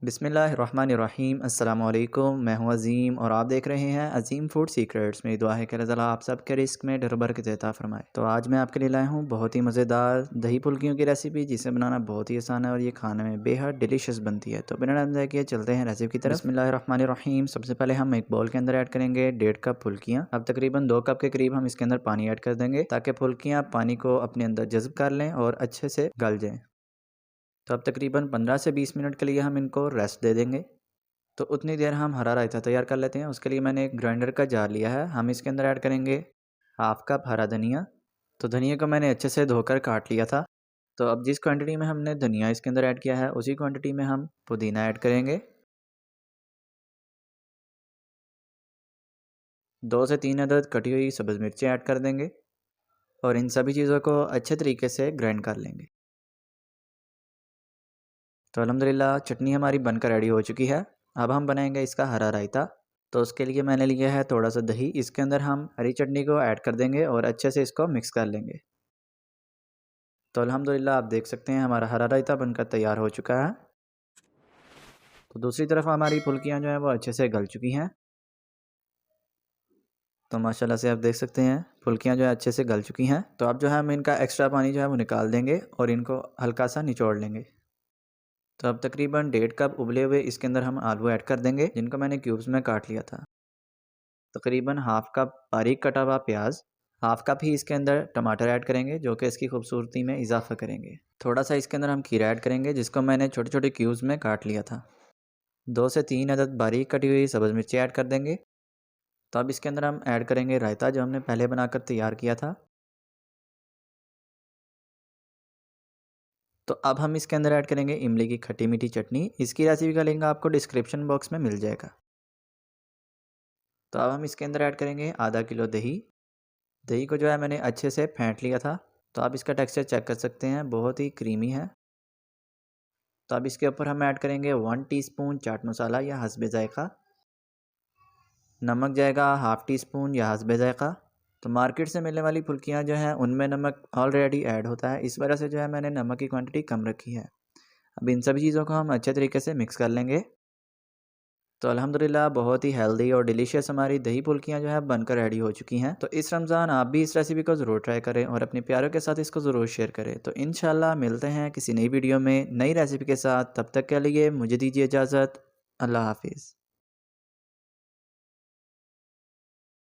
बिस्मिल्लाहिर्रहमानिर्रहीम अस्सलामुअलैकुम। मैं हूं अज़ीम और आप देख रहे हैं अज़ीम फूड सीक्रेट्स। मेरी दुआ है कि अल्लाह ताला आप सबके रिस्क में ढेर बरकत अता फरमाए। तो आज मैं आपके लिए लाया हूं बहुत ही मज़ेदार दही फुल्कियों की रेसिपी, जिसे बनाना बहुत ही आसान है और ये खाने में बेहद डिलीशियस बनती है। तो बिना टाइम किए चलते हैं रेसिपी की तरफ। बिस्मिल्लाहिर्रहमानिर्रहीम। सबसे पहले हम एक बाउल के अंदर ऐड करेंगे 1.5 कप फुल्कियाँ। अब तकरीबन 2 कप के करीब हम इसके अंदर पानी ऐड कर देंगे ताकि फुल्कियाँ पानी को अपने अंदर जज्ब कर लें और अच्छे से गल जाएँ। तो अब तकरीबन 15 से 20 मिनट के लिए हम इनको रेस्ट दे देंगे। तो उतनी देर हम हरा रायता तैयार कर लेते हैं। उसके लिए मैंने एक ग्राइंडर का जार लिया है। हम इसके अंदर ऐड करेंगे हाफ़ कप हरा धनिया। तो धनिया को मैंने अच्छे से धोकर काट लिया था। तो अब जिस क्वांटिटी में हमने धनिया इसके अंदर ऐड किया है, उसी क्वांटिटी में हम पुदीना ऐड करेंगे। 2 से 3 अदद कटी हुई सब्ज़ मिर्चें ऐड कर देंगे और इन सभी चीज़ों को अच्छे तरीके से ग्राइंड कर लेंगे। तो अल्हम्दुलिल्लाह चटनी हमारी बनकर रेडी हो चुकी है। अब हम बनाएंगे इसका हरा रायता। तो उसके लिए मैंने लिया है थोड़ा सा दही। इसके अंदर हम हरी चटनी को ऐड कर देंगे और अच्छे से इसको मिक्स कर लेंगे। तो अल्हम्दुलिल्लाह आप देख सकते हैं हमारा हरा रायता बनकर तैयार हो चुका है। तो दूसरी तरफ हमारी फुल्कियाँ जो हैं वो अच्छे से गल चुकी हैं। तो माशाल्लाह से आप देख सकते हैं फुल्कियाँ जो है अच्छे से गल चुकी हैं। तो अब जो है हम इनका एक्स्ट्रा पानी जो है वो निकाल देंगे और इनको हल्का सा निचोड़ लेंगे। तो अब तकरीबन 1.5 कप उबले हुए इसके अंदर हम आलू ऐड कर देंगे, जिनको मैंने क्यूब्स में काट लिया था। तकरीबन हाफ़ कप बारीक कटा हुआ प्याज, हाफ़ कप ही इसके अंदर टमाटर ऐड करेंगे, जो कि इसकी खूबसूरती में इजाफा करेंगे। थोड़ा सा इसके अंदर हम खीरा ऐड करेंगे, जिसको मैंने छोटे छोटे क्यूब्स में काट लिया था। 2 से 3 अदद बारीक कटी हुई सब्ज़ मिर्ची ऐड कर देंगे। तो अब इसके अंदर हम ऐड करेंगे रायता, जो हमने पहले बनाकर तैयार किया था। तो अब हम इसके अंदर ऐड करेंगे इमली की खट्टी मीठी चटनी। इसकी रेसिपी का लिंक आपको डिस्क्रिप्शन बॉक्स में मिल जाएगा। तो अब हम इसके अंदर ऐड करेंगे आधा किलो दही। दही को जो है मैंने अच्छे से फेंट लिया था। तो आप इसका टेक्सचर चेक कर सकते हैं, बहुत ही क्रीमी है। तो अब इसके ऊपर हम ऐड करेंगे 1 टीस्पून चाट मसाला या हस्बे ज़ायक़ा। नमक जाएगा हाफ़ टी स्पून या हस्बे ज़ायक़ा। तो मार्केट से मिलने वाली फुल्कियाँ जो हैं उनमें नमक ऑलरेडी ऐड होता है, इस वजह से जो है मैंने नमक की क्वांटिटी कम रखी है। अब इन सभी चीज़ों को हम अच्छे तरीके से मिक्स कर लेंगे। तो अल्हम्दुलिल्लाह बहुत ही हेल्दी और डिलीशियस हमारी दही फुल्कियाँ जो है बनकर रेडी हो चुकी हैं। तो इस रमज़ान आप भी इस रेसिपी को ज़रूर ट्राई करें और अपने प्यारों के साथ इसको ज़रूर शेयर करें। तो इंशाल्लाह मिलते हैं किसी नई वीडियो में नई रेसिपी के साथ। तब तक के लिए मुझे दीजिए इजाज़त। अल्लाह हाफ़िज़।